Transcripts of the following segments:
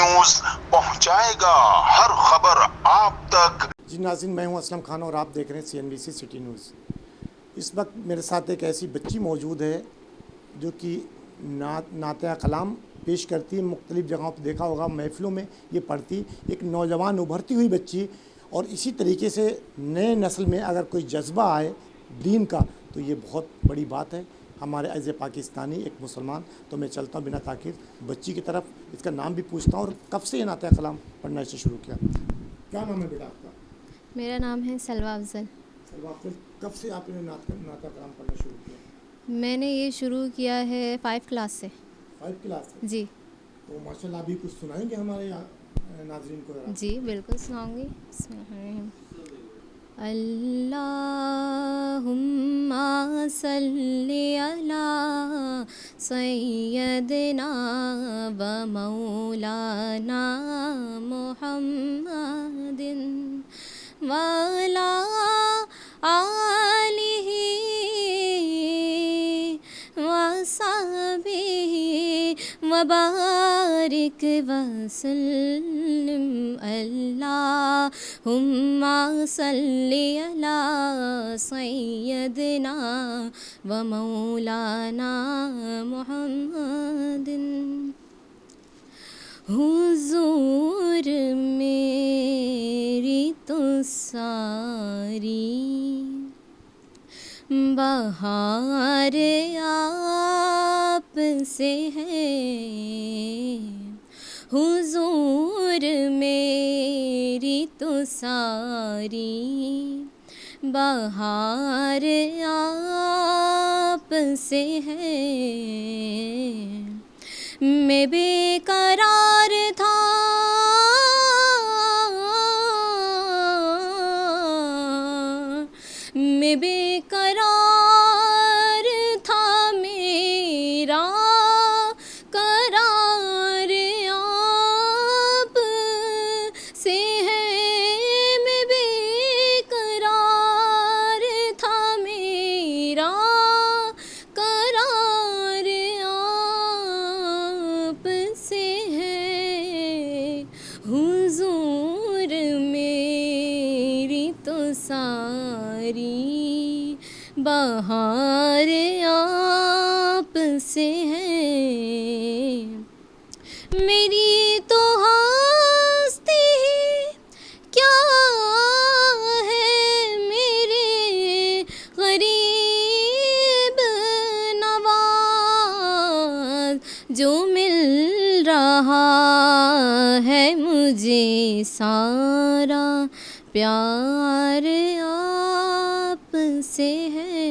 News پہنچائے گا ہر خبر آپ تک۔ جی ناظرین، میں ہوں اسلم خان اور آپ دیکھ رہے ہیں CNBC سٹی نیوز۔ اس وقت میرے ساتھ ایک ایسی بچی موجود ہے جو کہ نعت کلام پیش کرتی ہے، مختلف جگہوں پہ دیکھا ہوگا، محفلوں میں یہ پڑھتی، ایک نوجوان ابھرتی ہوئی بچی، اور اسی طریقے سے نئے نسل میں اگر کوئی جذبہ آئے دین کا تو یہ بہت بڑی بات ہے ہمارے ایز اے پاکستانی ایک مسلمان۔ تو میں چلتا ہوں بنا تاخیر بچی کی طرف، اس کا نام بھی پوچھتا ہوں اور کب سے یہ نعت کلام پڑھنا اسے شروع کیا۔ کیا نام ہے بیٹا آپ کا؟ میرا نام ہے سلویٰ افضل۔ سلویٰ افضل، کب سے آپ نے نعت کلام پڑھنا شروع کیا؟ میں نے یہ شروع کیا ہے 5 کلاس سے۔ 5 کلاس سے؟ جی تو ماشاء اللہ ابھی کچھ سنائیں گے ہمارے ناظرین کو ذرا؟ جی بالکل سناؤں گی۔ بسم اللہ الرحمن الرحیم۔ اللہم صلی علی سیدنا و مولانا محمد وعلی آلہ وصحبہ وبارک وسلم۔ اللہم صلی علی سیدنا و مولانا محمد۔ حضور میری تو ساری بہار آپ سے ہے، حضور میری تو ساری بہار آپ سے ہے۔ میں بے قرار تھا میں بے قرار تھا، میرا قرار آپ سے ہے۔ میں بے قرار تھا، میرا قرار آپ سے ہے، حضور میری تو ساری بہار آپ سے ہے۔ میری تو ہستی کیا ہے، میرے غریب نواز جو مل رہا ہے مجھے سارا پیار آپ سے ہے۔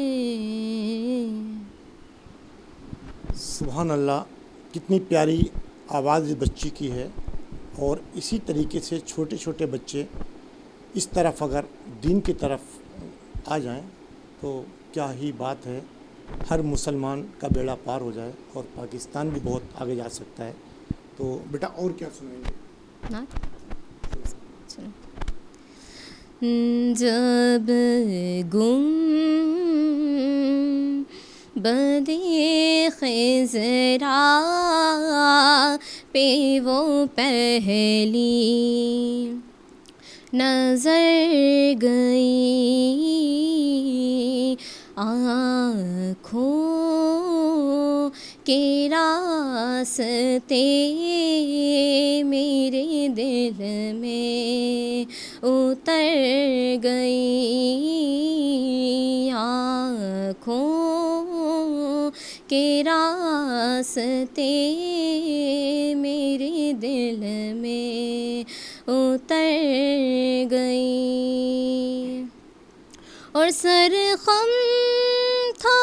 سبحان اللہ، کتنی پیاری آواز اس بچی کی ہے، اور اسی طریقے سے چھوٹے چھوٹے بچے اس طرف اگر دین کی طرف آ جائیں تو کیا ہی بات ہے، ہر مسلمان کا بیڑا پار ہو جائے اور پاکستان بھی بہت آگے جا سکتا ہے۔ تو بیٹا اور کیا سنائیں گے؟ جب گم بدِ خضرا پہ وہ پہلی نظر گئی، آنکھوں کے راستے میرے دل میں اتر گئی، آنکھوں کے راستے میرے دل میں اتر گئی، اور سر خم تھا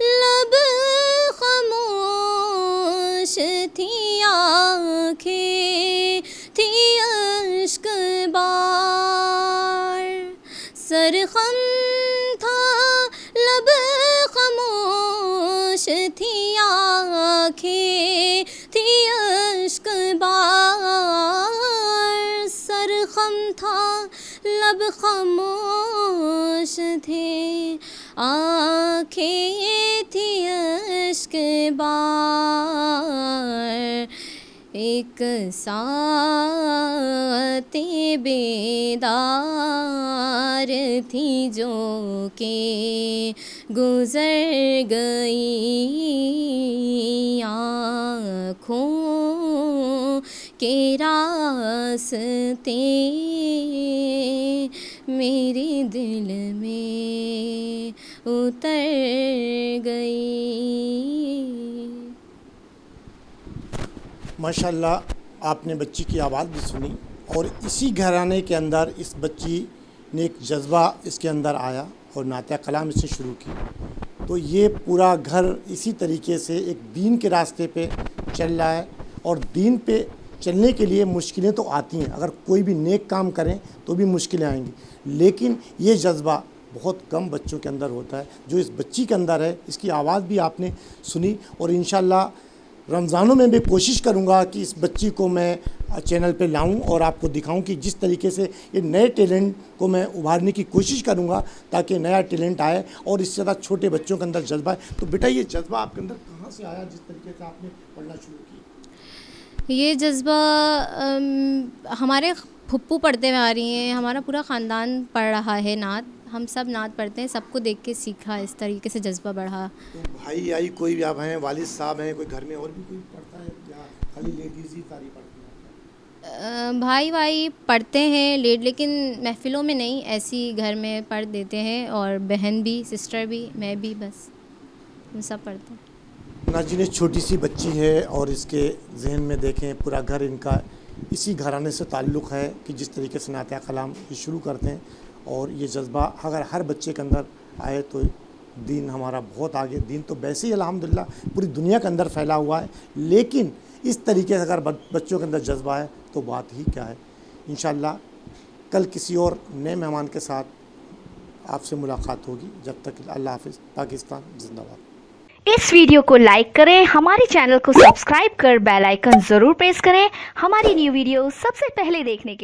لب خاموش تھی، آنکھیں تھی اشک بار، سر خم تھا لب خاموش تھی، آنکھیں تھی اشک بار، سر خم تھا لب خاموش تھے، آنکھیں تھی اشک بار، ایک ساتیں بیدار تھی جو کہ گزر گئی آنکھوں کے راستے میرے دل میں اتر گئی. ماشاءاللہ آپ نے بچی کی آواز بھی سنی اور اسی گھرانے کے اندر اس بچی نے ایک جذبہ اس کے اندر آیا اور نعتِ کلام اس نے شروع کی. تو یہ پورا گھر اسی طریقے سے ایک دین کے راستے پہ چل رہا ہے اور دین پہ چلنے کے لیے مشکلیں تو آتی ہیں. اگر کوئی بھی نیک کام کریں تو بھی مشکلیں آئیں گی, لیکن یہ جذبہ بہت کم بچوں کے اندر ہوتا ہے جو اس بچی کے اندر ہے. اس کی آواز بھی آپ نے سنی اور انشاءاللہ رمضانوں میں بھی کوشش کروں گا کہ اس بچی کو میں چینل پہ لاؤں اور آپ کو دکھاؤں کہ جس طریقے سے یہ نئے ٹیلنٹ کو میں ابھارنے کی کوشش کروں گا تاکہ نیا ٹیلنٹ آئے اور اس سے زیادہ چھوٹے بچوں کے اندر جذبہ ہے. تو بیٹا یہ جذبہ آپ کے اندر کہاں سے آیا جس طریقے سے آپ نے پڑھنا شروع کی؟ یہ جذبہ ہمارے پھپھو پڑھتے ہوئے آ رہی ہیں, ہمارا پورا خاندان پڑھ رہا ہے نعت, ہم سب نعت پڑھتے ہیں, سب کو دیکھ کے سیکھا, اس طریقے سے جذبہ بڑھا. تو بھائی آئی کوئی بھی آپ ہیں, والد صاحب ہیں, کوئی گھر میں اور بھی کوئی پڑھتا ہے یا خالی لیڈیز ہی ساری پڑھتی ہیں؟ بھائی پڑھتے ہیں لیکن محفلوں میں نہیں, ایسی گھر میں پڑھ دیتے ہیں, اور بہن بھی, سسٹر بھی, میں بھی, بس ہم سب پڑھتے ہیں. ناظرین چھوٹی سی بچی ہے اور اس کے ذہن میں دیکھیں پورا گھر ان کا اسی گھرانے سے تعلق ہے کہ جس طریقے سے نعتِ کلام یہ شروع کرتے ہیں. اور یہ جذبہ اگر ہر بچے کے اندر آئے تو دین ہمارا بہت آگے. دین تو ویسے ہی الحمدللہ پوری دنیا کے اندر پھیلا ہوا ہے, لیکن اس طریقے سے اگر بچوں کے اندر جذبہ ہے تو بات ہی کیا ہے. انشاءاللہ کل کسی اور نئے مہمان کے ساتھ آپ سے ملاقات ہوگی. جب تک اللہ حافظ. پاکستان زندہ باد. اس ویڈیو کو لائک کریں, ہمارے چینل کو سبسکرائب کر بیل آئیکن ضرور پریس کریں ہماری نیو ویڈیو سب سے پہلے دیکھنے کے لیے.